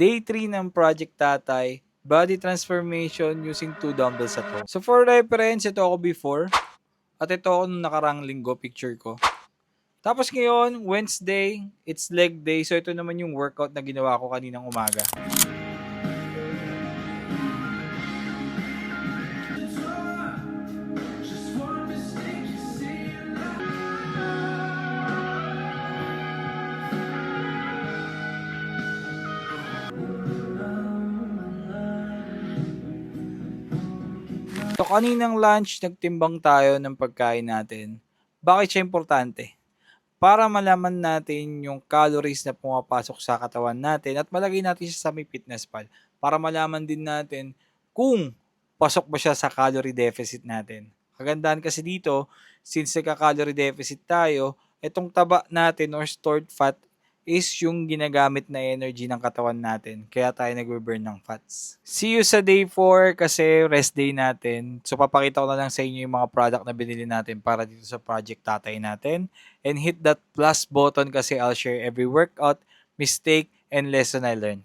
Day 3 ng Project Tatay, body transformation using 2 dumbbells at home. So for reference, ito ako before at ito ako nung nakarang linggo, picture ko. Tapos ngayon, Wednesday, it's leg day. So ito naman yung workout na ginawa ko kaninang umaga. So kaninang lunch, nagtimbang tayo ng pagkain natin. Bakit siya importante? Para malaman natin yung calories na pumapasok sa katawan natin at malagay natin siya sa may fitness pal. Para malaman din natin kung pasok ba siya sa calorie deficit natin. Kagandahan kasi dito, since nagka-calorie deficit tayo, itong taba natin or stored fat is yung ginagamit na energy ng katawan natin. Kaya tayo nagbe-burn ng fats. See you sa day 4 kasi rest day natin. So papakita ko na lang sa inyo yung mga product na binili natin para dito sa project tatay natin. And hit that plus button kasi I'll share every workout, mistake, and lesson I learned.